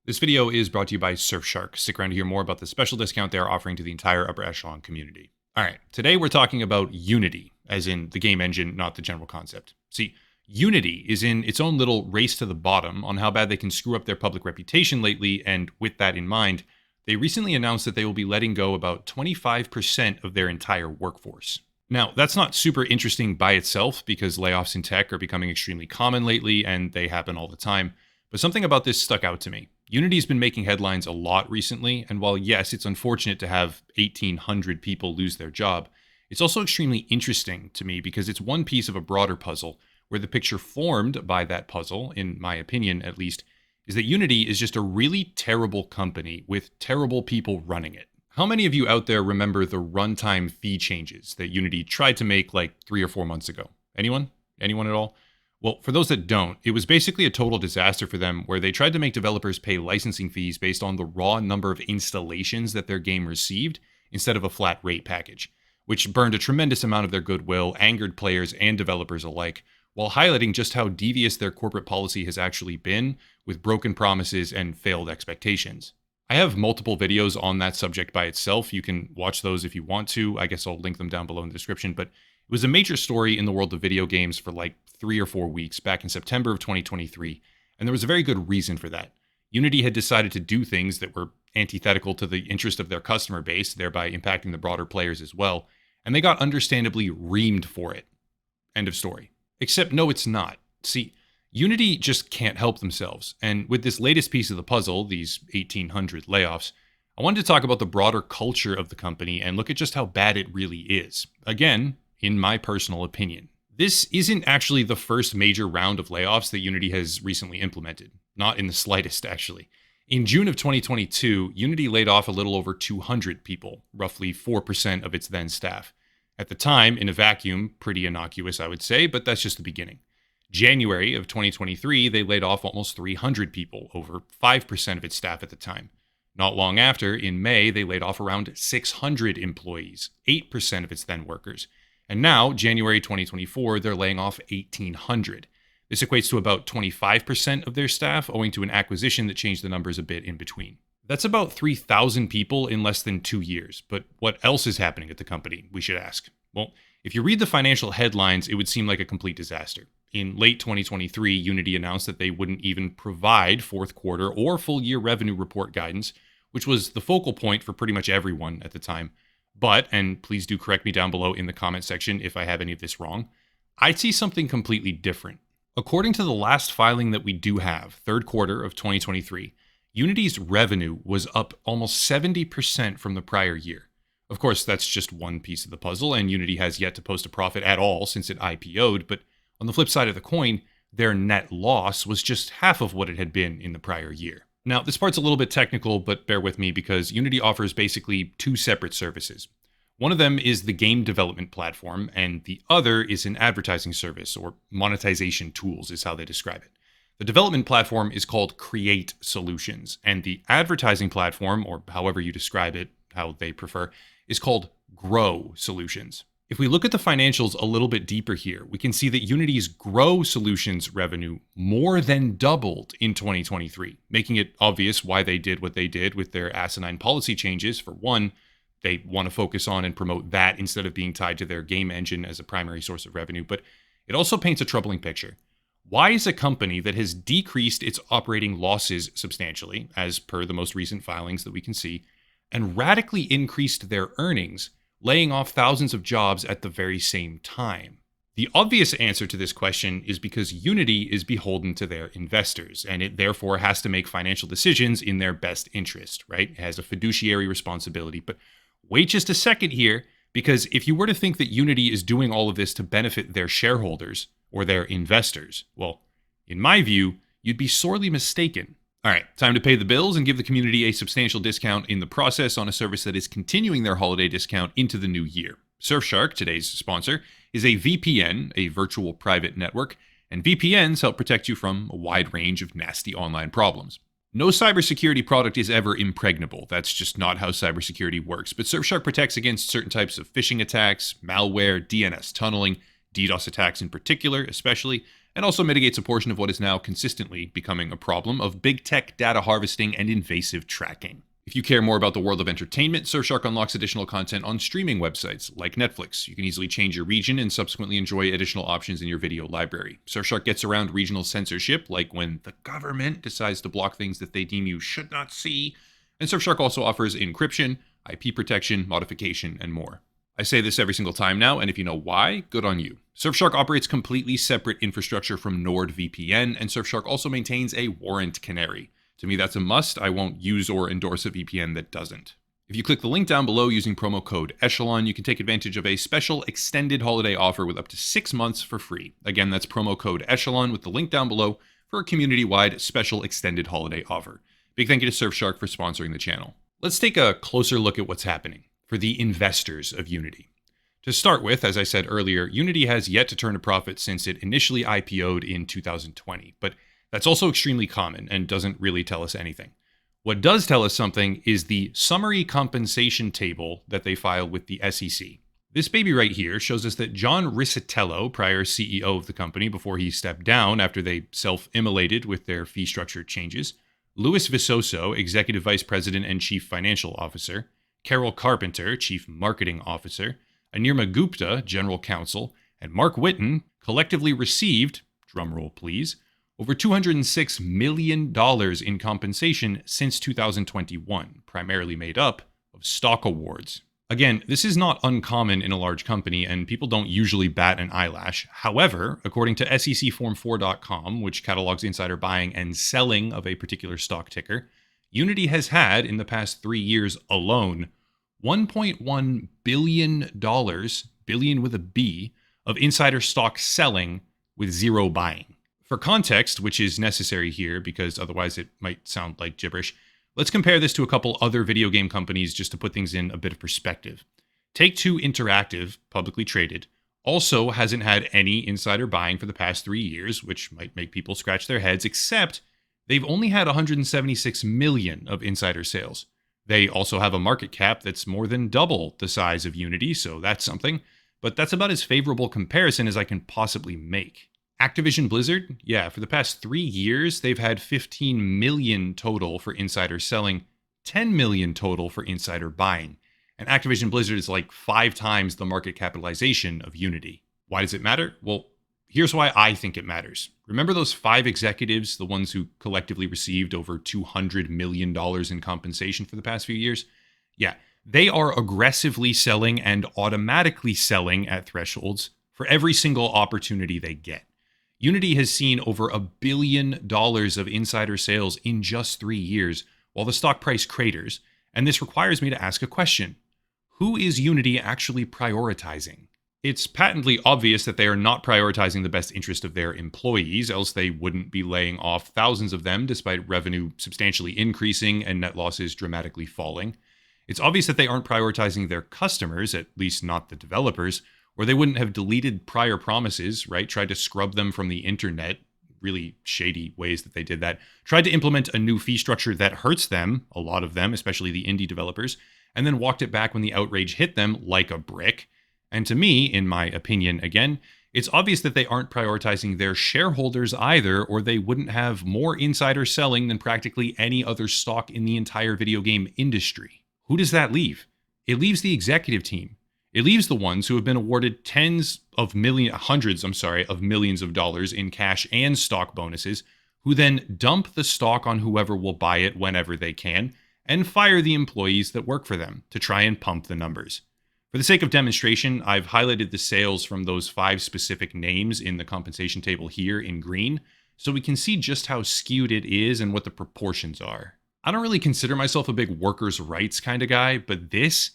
This video is brought to you by Surfshark. Stick around to hear more about the special discount they are offering to the entire upper echelon community. All right, today we're talking about Unity, as in the game engine, not the general concept. See, Unity is in its own little race to the bottom on how bad they can screw up their public reputation lately, and with that in mind, they recently announced that they will be letting go about 25% of their entire workforce. Now, that's not super interesting by itself because layoffs in tech are becoming extremely common lately, and they happen all the time. But something about this stuck out to me. Unity's been making headlines a lot recently, and while yes, it's unfortunate to have 1,800 people lose their job, it's also extremely interesting to me because it's one piece of a broader puzzle where the picture formed by that puzzle, in my opinion at least, is that Unity is just a really terrible company with terrible people running it. How many of you out there remember the runtime fee changes that Unity tried to make like 3 or 4 months ago? Anyone? Anyone at all? Well, for those that don't, it was basically a total disaster for them where they tried to make developers pay licensing fees based on the raw number of installations that their game received instead of a flat rate package, which burned a tremendous amount of their goodwill, angered players and developers alike, while highlighting just how devious their corporate policy has actually been with broken promises and failed expectations. I have multiple videos on that subject by itself. You can watch those if you want to. I guess I'll link them down below in the description, but it was a major story in the world of video games for like 3 or 4 weeks back in September of 2023, and there was a very good reason for that. Unity had decided to do things that were antithetical to the interest of their customer base, thereby impacting the broader players as well, and they got understandably reamed for it. End of story. Except no, it's not. See, Unity just can't help themselves, and with this latest piece of the puzzle, these 1,800 layoffs, I wanted to talk about the broader culture of the company and look at just how bad it really is. Again, in my personal opinion. This isn't actually the first major round of layoffs that Unity has recently implemented. Not in the slightest, actually. In June of 2022, Unity laid off a little over 200 people, roughly 4% of its then staff. At the time, in a vacuum, pretty innocuous, I would say, but that's just the beginning. January of 2023, they laid off almost 300 people, over 5% of its staff at the time. Not long after, in May, they laid off around 600 employees, 8% of its then workers. And now, January 2024, they're laying off 1,800. This equates to about 25% of their staff, owing to an acquisition that changed the numbers a bit in between. That's about 3,000 people in less than 2 years. But what else is happening at the company, we should ask? Well, if you read the financial headlines, it would seem like a complete disaster. In late 2023, Unity announced that they wouldn't even provide fourth quarter or full year revenue report guidance, which was the focal point for pretty much everyone at the time. But, and please do correct me down below in the comment section if I have any of this wrong, I'd see something completely different. According to the last filing that we do have, third quarter of 2023, Unity's revenue was up almost 70% from the prior year. Of course, that's just one piece of the puzzle, and Unity has yet to post a profit at all since it IPO'd, but on the flip side of the coin, their net loss was just half of what it had been in the prior year. Now, this part's a little bit technical, but bear with me because Unity offers basically 2 separate services. One of them is the game development platform, and the other is an advertising service, or monetization tools is how they describe it. The development platform is called Create Solutions, and the advertising platform, or however you describe it, how they prefer, is called Grow Solutions. If we look at the financials a little bit deeper here, we can see that Unity's Grow Solutions revenue more than doubled in 2023, making it obvious why they did what they did with their asinine policy changes. For one, they want to focus on and promote that instead of being tied to their game engine as a primary source of revenue, but it also paints a troubling picture. Why is a company that has decreased its operating losses substantially, as per the most recent filings that we can see, and radically increased their earnings, laying off thousands of jobs at the very same time? The obvious answer to this question is because Unity is beholden to their investors, and it therefore has to make financial decisions in their best interest, right? It has a fiduciary responsibility. But wait just a second here, because if you were to think that Unity is doing all of this to benefit their shareholders or their investors, well, in my view, you'd be sorely mistaken. All right, time to pay the bills and give the community a substantial discount in the process on a service that is continuing their holiday discount into the new year. Surfshark, today's sponsor, is a VPN, a virtual private network, and VPNs help protect you from a wide range of nasty online problems. No cybersecurity product is ever impregnable. That's just not how cybersecurity works. But Surfshark protects against certain types of phishing attacks, malware, DNS tunneling, DDoS attacks in particular, especially, and also mitigates a portion of what is now consistently becoming a problem of big tech data harvesting and invasive tracking. If you care more about the world of entertainment, Surfshark unlocks additional content on streaming websites like Netflix. You can easily change your region and subsequently enjoy additional options in your video library. Surfshark gets around regional censorship, like when the government decides to block things that they deem you should not see. And Surfshark also offers encryption, IP protection, modification, and more. I say this every single time now, and if you know why, good on you. Surfshark operates completely separate infrastructure from NordVPN, and Surfshark also maintains a warrant canary. To me, that's a must. I won't use or endorse a VPN that doesn't. If you click the link down below using promo code Echelon, you can take advantage of a special extended holiday offer with up to 6 months for free. Again, that's promo code Echelon with the link down below for a community-wide special extended holiday offer. Big thank you to Surfshark for sponsoring the channel. Let's take a closer look at what's happening for the investors of Unity. To start with, as I said earlier, Unity has yet to turn a profit since it initially IPO'd in 2020, but that's also extremely common and doesn't really tell us anything. What does tell us something is the summary compensation table that they filed with the SEC. This baby right here shows us that John Riccitiello, prior CEO of the company before he stepped down after they self-immolated with their fee structure changes, Louis Visoso, Executive Vice President and Chief Financial Officer, Carol Carpenter, Chief Marketing Officer, Anirma Gupta, General Counsel, and Mark Whitten collectively received, drumroll please, over $206 million in compensation since 2021, primarily made up of stock awards. Again, this is not uncommon in a large company, and people don't usually bat an eyelash. However, according to SECform4.com, which catalogs insider buying and selling of a particular stock ticker, Unity has had, in the past 3 years alone, $1.1 billion, billion with a B, of insider stock selling with zero buying. For context, which is necessary here because otherwise it might sound like gibberish, let's compare this to a couple other video game companies just to put things in a bit of perspective. Take-Two Interactive, publicly traded, also hasn't had any insider buying for the past 3 years, which might make people scratch their heads, except they've only had 176 million of insider sales. They also have a market cap that's more than double the size of Unity, so that's something, but that's about as favorable comparison as I can possibly make. Activision Blizzard, yeah, for the past 3 years, they've had 15 million total for insider selling, 10 million total for insider buying. And Activision Blizzard is like 5 times the market capitalization of Unity. Why does it matter? Well, here's why I think it matters. Remember those 5 executives, the ones who collectively received over $200 million in compensation for the past few years? Yeah, they are aggressively selling and automatically selling at thresholds for every single opportunity they get. Unity has seen over $1 billion of insider sales in just 3 years, while the stock price craters, and this requires me to ask a question. Who is Unity actually prioritizing? It's patently obvious that they are not prioritizing the best interest of their employees, else they wouldn't be laying off thousands of them despite revenue substantially increasing and net losses dramatically falling. It's obvious that they aren't prioritizing their customers, at least not the developers, or they wouldn't have deleted prior promises, right? Tried to scrub them from the internet, really shady ways that they did that. Tried to implement a new fee structure that hurts them, a lot of them, especially the indie developers, and then walked it back when the outrage hit them like a brick. And to me, in my opinion, again, it's obvious that they aren't prioritizing their shareholders either, or they wouldn't have more insider selling than practically any other stock in the entire video game industry. Who does that leave? It leaves the executive team. It leaves the ones who have been awarded hundreds of millions of dollars in cash and stock bonuses, who then dump the stock on whoever will buy it whenever they can, and fire the employees that work for them to try and pump the numbers. For the sake of demonstration, I've highlighted the sales from those 5 specific names in the compensation table here in green, so we can see just how skewed it is and what the proportions are. I don't really consider myself a big workers' rights kind of guy, but this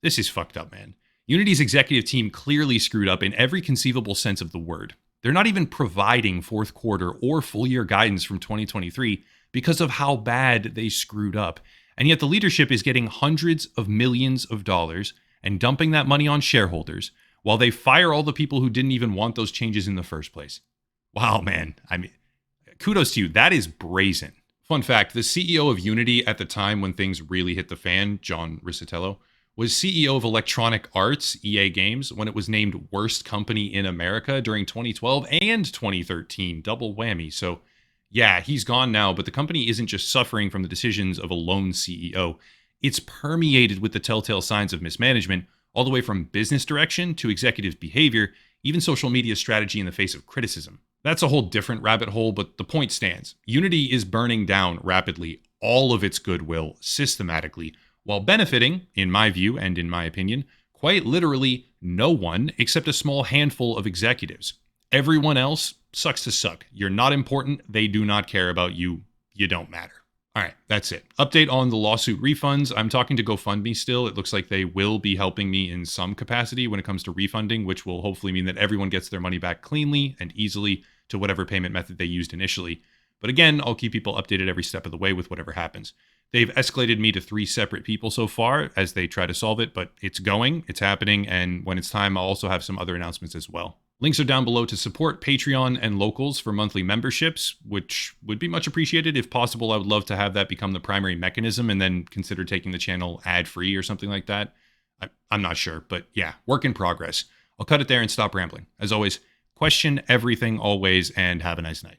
is fucked up, man. Unity's executive team clearly screwed up in every conceivable sense of the word. They're not even providing fourth quarter or full year guidance from 2023 because of how bad they screwed up. And yet the leadership is getting hundreds of millions of dollars and dumping that money on shareholders while they fire all the people who didn't even want those changes in the first place. Wow, man. I mean, kudos to you. That is brazen. Fun fact, the CEO of Unity at the time when things really hit the fan, John Riccitiello, was CEO of Electronic Arts, EA Games, when it was named Worst Company in America during 2012 and 2013. Double whammy. So, yeah, he's gone now, but the company isn't just suffering from the decisions of a lone CEO. It's permeated with the telltale signs of mismanagement, all the way from business direction to executive behavior, even social media strategy in the face of criticism. That's a whole different rabbit hole, but the point stands. Unity is burning down rapidly all of its goodwill systematically, while benefiting, in my view and in my opinion, quite literally no one except a small handful of executives. Everyone else sucks to suck. You're not important. They do not care about you. You don't matter. All right, that's it. Update on the lawsuit refunds. I'm talking to GoFundMe still. It looks like they will be helping me in some capacity when it comes to refunding, which will hopefully mean that everyone gets their money back cleanly and easily to whatever payment method they used initially. But again, I'll keep people updated every step of the way with whatever happens. They've escalated me to 3 separate people so far as they try to solve it, but it's going, it's happening, and when it's time, I'll also have some other announcements as well. Links are down below to support Patreon and Locals for monthly memberships, which would be much appreciated. If possible, I would love to have that become the primary mechanism and then consider taking the channel ad-free or something like that. I'm not sure, but yeah, work in progress. I'll cut it there and stop rambling. As always, question everything always, and have a nice night.